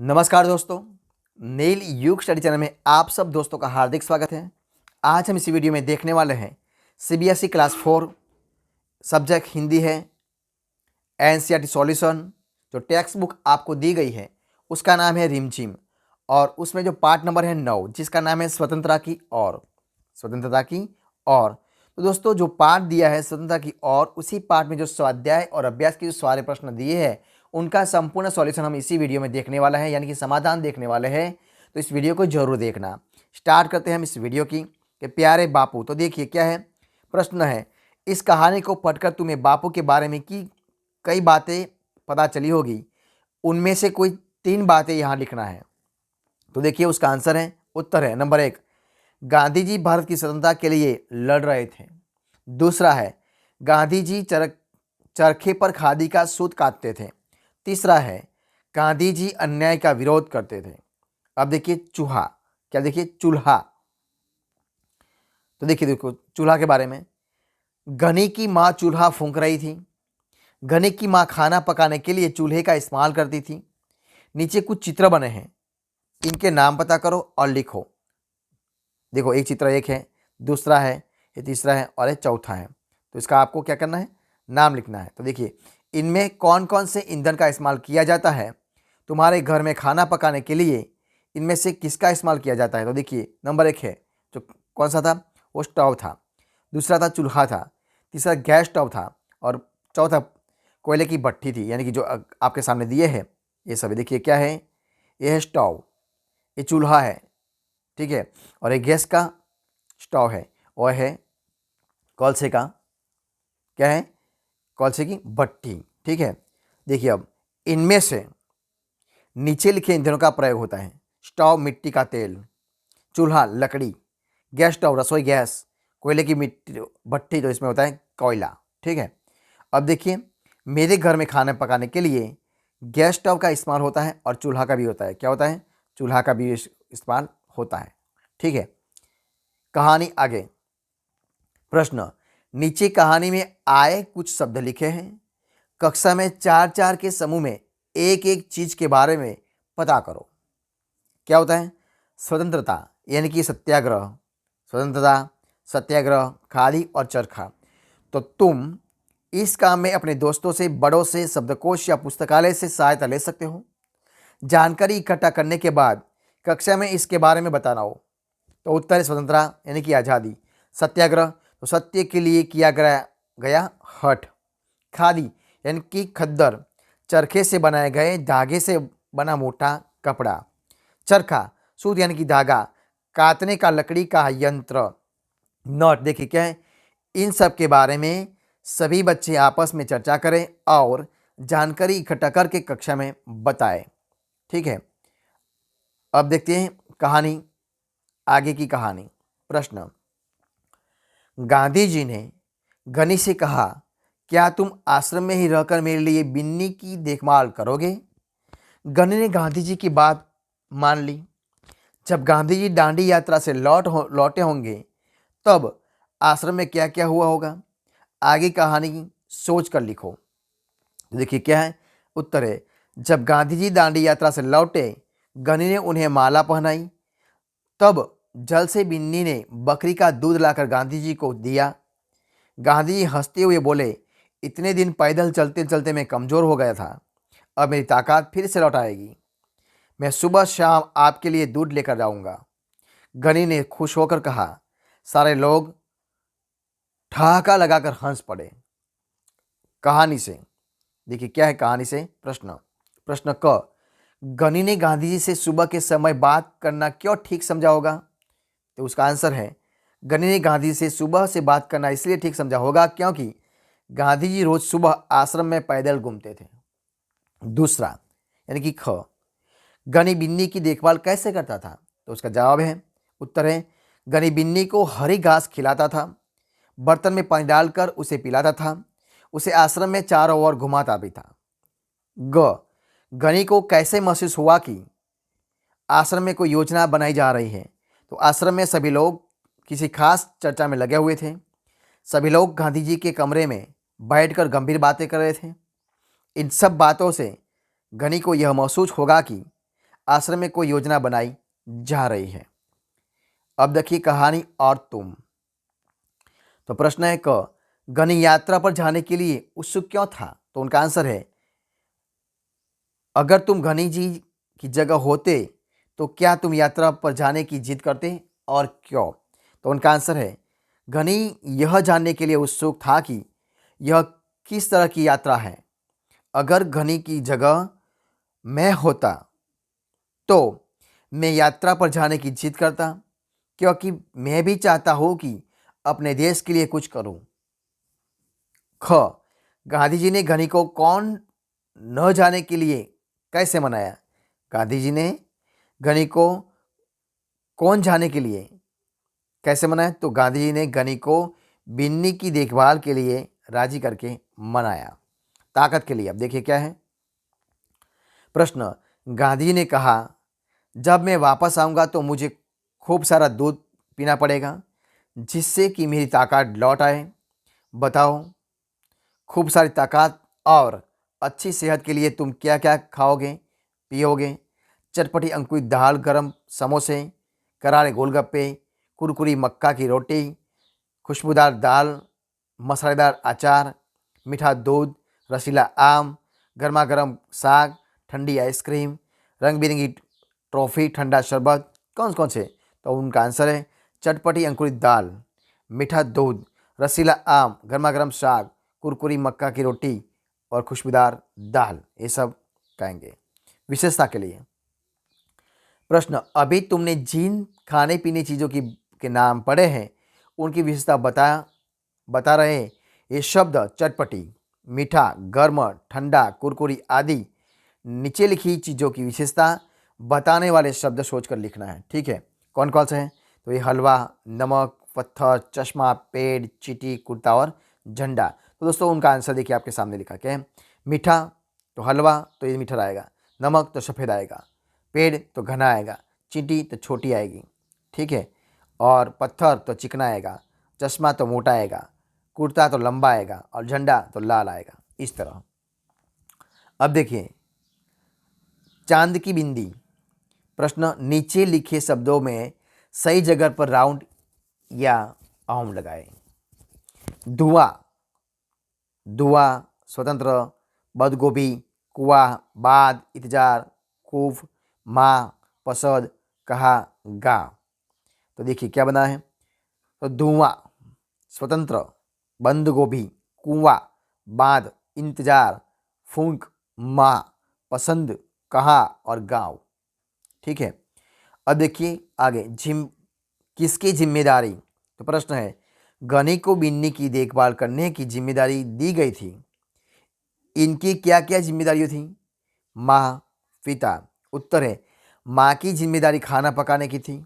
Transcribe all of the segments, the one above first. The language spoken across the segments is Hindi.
नमस्कार दोस्तों, नील युग स्टडी चैनल में आप सब दोस्तों का हार्दिक स्वागत है। आज हम इस वीडियो में देखने वाले हैं सीबीएसई क्लास 4 सब्जेक्ट हिंदी है। एनसीईआरटी सॉल्यूशन जो टेक्स्ट बुक आपको दी गई है उसका नाम है रिमझिम और उसमें जो पार्ट नंबर है 9 जिसका नाम है स्वतंत्रता की और। तो दोस्तों जो पार्ट दिया है स्वतंत्रता की और उसी पार्ट में जो स्वाध्याय और अभ्यास के जो सारे प्रश्न दिए हैं उनका संपूर्ण सॉल्यूशन हम इसी वीडियो में देखने वाला है, यानी कि समाधान देखने वाले हैं। तो इस वीडियो को जरूर देखना। स्टार्ट करते हैं हम इस वीडियो की कि प्यारे बापू। तो देखिए क्या है, प्रश्न है, इस कहानी को पढ़कर तुम्हें बापू के बारे में की कई बातें पता चली होगी, उनमें से कोई 3 बातें यहाँ लिखना है। तो देखिए उसका आंसर है, उत्तर है नंबर 1, गांधी जी भारत की स्वतंत्रता के लिए लड़ रहे थे। दूसरा है, गांधी जी चरखे पर खादी का सूत काटते थे। तीसरा है, गांधी जी अन्याय का विरोध करते थे। अब देखिए चूहा, क्या देखिए चूल्हा। तो देखो चूल्हा के बारे में, घनी की माँ चूल्हा फूंक रही थी। घनी की माँ खाना पकाने के लिए चूल्हे का इस्तेमाल करती थी। नीचे कुछ चित्र बने हैं, इनके नाम पता करो और लिखो। देखो एक चित्र एक है, दूसरा है, ये तीसरा है और ये चौथा है। तो इसका आपको क्या करना है, नाम लिखना है। तो देखिए इनमें कौन कौन से ईंधन का इस्तेमाल किया जाता है तुम्हारे घर में खाना पकाने के लिए, इनमें से किसका इस्तेमाल किया जाता है। तो देखिए नंबर 1 है जो कौन सा था, वो स्टोव था। दूसरा था चूल्हा था। तीसरा गैस स्टोव था और चौथा कोयले की भट्टी थी, यानी कि जो आपके सामने दिए हैं ये सभी। देखिए क्या है, ये है स्टोव, ये चूल्हा है, ठीक है, और ये गैस का स्टोव है और है कोलसे का, क्या है, कोलसे की भट्टी, ठीक है। देखिए अब इनमें से नीचे लिखे ईंधनों का प्रयोग होता है। स्टोव मिट्टी का तेल, चूल्हा लकड़ी, गैस स्टोव रसोई गैस, कोयले की मिट्टी भट्टी जो इसमें होता है कोयला, ठीक है। अब देखिए मेरे घर में खाना पकाने के लिए गैस स्टोव का इस्तेमाल होता है और चूल्हा का भी होता है। क्या होता है, चूल्हा का भी इस्तेमाल होता है, ठीक है। कहानी आगे, प्रश्न, नीचे कहानी में आए कुछ शब्द लिखे हैं। कक्षा में 4-4 के समूह में एक एक चीज के बारे में पता करो। क्या होता है, स्वतंत्रता यानी कि सत्याग्रह, स्वतंत्रता, सत्याग्रह, खादी और चरखा। तो तुम इस काम में अपने दोस्तों से, बड़ों से, शब्दकोश या पुस्तकालय से सहायता ले सकते हो। जानकारी इकट्ठा करने के बाद कक्षा में इसके बारे में बताना हो। तो उत्तर है स्वतंत्रता यानी कि आज़ादी। सत्याग्रह, तो सत्य के लिए किया गया हठ। खादी यानी कि खद्दर, चरखे से बनाए गए धागे से बना मोटा कपड़ा। चरखा, सूत यानी कि धागा, काटने का लकड़ी का यंत्र। नॉट, देखिए क्या है, इन सब के बारे में सभी बच्चे आपस में चर्चा करें और जानकारी इकट्ठा करके कक्षा में बताएं, ठीक है। अब देखते हैं कहानी, आगे की कहानी। प्रश्न, गांधी जी ने घनी से कहा, क्या तुम आश्रम में ही रहकर मेरे लिए बिन्नी की देखभाल करोगे। घनी ने गांधी जी की बात मान ली। जब गांधी जी दांडी यात्रा से लौटे होंगे तब आश्रम में क्या क्या हुआ होगा, आगे कहानी सोच कर लिखो। देखिए क्या है, उत्तर है, जब गांधी जी दांडी यात्रा से लौटे घनी ने उन्हें माला पहनाई। तब जल से बिन्नी ने बकरी का दूध लाकर गांधी जी को दिया। गांधी जी हंसते हुए बोले, इतने दिन पैदल चलते चलते मैं कमज़ोर हो गया था, अब मेरी ताकत फिर से लौट आएगी। मैं सुबह शाम आपके लिए दूध लेकर जाऊंगा। गनी ने खुश होकर कहा। सारे लोग ठहाका लगाकर हंस पड़े। कहानी से, देखिए क्या है कहानी से, प्रश्न। प्रश्न क, गनी ने गांधी जी से सुबह के समय बात करना क्यों ठीक समझा होगा। तो उसका आंसर है, गनी ने गांधी जी से सुबह से बात करना इसलिए ठीक समझा होगा क्योंकि गांधी जी रोज सुबह आश्रम में पैदल घूमते थे। दूसरा यानी कि ख, गनी बिन्नी की देखभाल कैसे करता था। तो उसका जवाब है, उत्तर है, गनी बिन्नी को हरी घास खिलाता था, बर्तन में पानी डालकर उसे पिलाता था, उसे आश्रम में चारों ओर घुमाता भी था। ग, गनी को कैसे महसूस हुआ कि आश्रम में कोई योजना बनाई जा रही है। तो आश्रम में सभी लोग किसी खास चर्चा में लगे हुए थे। सभी लोग गांधी जी के कमरे में बैठकर गंभीर बातें कर रहे थे। इन सब बातों से गनी को यह महसूस होगा कि आश्रम में कोई योजना बनाई जा रही है। अब देखिए कहानी और तुम। तो प्रश्न है क, गनी यात्रा पर जाने के लिए उत्सुक क्यों था? तो उनका आंसर है, अगर तुम घनी जी की जगह होते तो क्या तुम यात्रा पर जाने की जिद करते और क्यों? तो उनका आंसर है, घनी यह जानने के लिए उत्सुक था कि यह किस तरह की यात्रा है। अगर घनी की जगह मैं होता तो मैं यात्रा पर जाने की जिद करता, क्योंकि मैं भी चाहता हूँ कि अपने देश के लिए कुछ करूँ। ख, गांधी जी ने घनी को कौन न जाने के लिए कैसे मनाया? गांधी जी ने घनी को कौन जाने के लिए कैसे मनाया? तो गांधी जी ने घनी को बिन्नी की देखभाल के लिए राजी करके मनाया, ताकत के लिए। अब देखिए क्या है प्रश्न। गांधी जी ने कहा, जब मैं वापस आऊँगा तो मुझे खूब सारा दूध पीना पड़ेगा, जिससे कि मेरी ताकत लौट आए। बताओ, खूब सारी ताकत और अच्छी सेहत के लिए तुम क्या क्या खाओगे पियोगे? चटपटी अंकुरित दाल, गरम समोसे, करारे गोलगप्पे, कुरकुरी मक्का की रोटी, खुशबूदार दाल, मसालेदार अचार, मीठा दूध, रसीला आम, गर्मा गर्म साग, ठंडी आइसक्रीम, रंग बिरंगी ट्रॉफ़ी, ठंडा शरबत। कौन कौन से? तो उनका आंसर है, चटपटी अंकुरित दाल, मीठा दूध, रसीला आम, गर्मा गर्म साग, कुरकुरी मक्का की रोटी और खुशबूदार दाल, ये सब खाएंगे। विशेषता के लिए प्रश्न, अभी तुमने जिन खाने पीने चीज़ों की के नाम पढ़े हैं उनकी विशेषता बता रहे हैं। ये शब्द चटपटी, मीठा, गर्म, ठंडा, कुरकुरी आदि नीचे लिखी चीज़ों की विशेषता बताने वाले शब्द सोचकर लिखना है। ठीक है, कौन कौन से हैं? तो ये हलवा, नमक, पत्थर, चश्मा, पेड़, चींटी, कुर्ता और झंडा। तो दोस्तों उनका आंसर देखिए आपके सामने लिखा क्या है। मीठा तो हलवा, तो ये मीठा आएगा। नमक तो सफ़ेद आएगा। पेड़ तो घना आएगा। चींटी तो छोटी आएगी। ठीक है, और पत्थर तो चिकना आएगा। चश्मा तो मोटा आएगा। कुर्ता तो लंबा आएगा और झंडा तो लाल आएगा। इस तरह। अब देखिए चांद की बिंदी। प्रश्न, नीचे लिखे शब्दों में सही जगह पर राउंड या आम लगाएं। धुआं, धुआं, स्वतंत्र, बदगोभी, कुआ, बाद, इंतजार, खूफ, माँ, पसंद, कहा, गा। तो देखिए क्या बना है। तो धुआं, स्वतंत्र, बंद गोभी, कुआं, बाद, इंतजार, फूंक, माँ, पसंद, कहा और गाँव। ठीक है, अब देखिए आगे किसकी जिम्मेदारी। तो प्रश्न है, गनी को बिन्नी की देखभाल करने की जिम्मेदारी दी गई थी। इनकी क्या क्या जिम्मेदारियां थी? माँ, पिता। उत्तर है, माँ की जिम्मेदारी खाना पकाने की थी।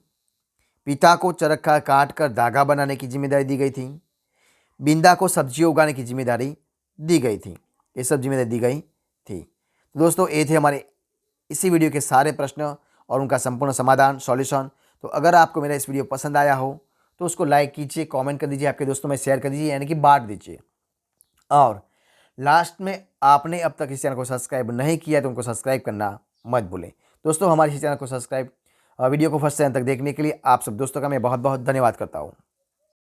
पिता को चरखा काट कर धागा बनाने की जिम्मेदारी दी गई थी। बिंदा को सब्जियां उगाने की जिम्मेदारी दी गई थी। ये सब जिम्मेदारी दी गई थी। तो दोस्तों ये थे हमारे इसी वीडियो के सारे प्रश्न और उनका संपूर्ण समाधान सॉल्यूशन। तो अगर आपको मेरा इस वीडियो पसंद आया हो तो उसको लाइक कीजिए, कमेंट कर दीजिए, आपके दोस्तों में शेयर कर दीजिए, यानी कि बांट दीजिए। और लास्ट में आपने अब तक इस चैनल को सब्सक्राइब नहीं किया तो उनको सब्सक्राइब करना मत भूलें। दोस्तों हमारे इस चैनल को वीडियो को फर्स्ट से अंत तक देखने के लिए आप सब दोस्तों का मैं बहुत बहुत धन्यवाद करता हूँ।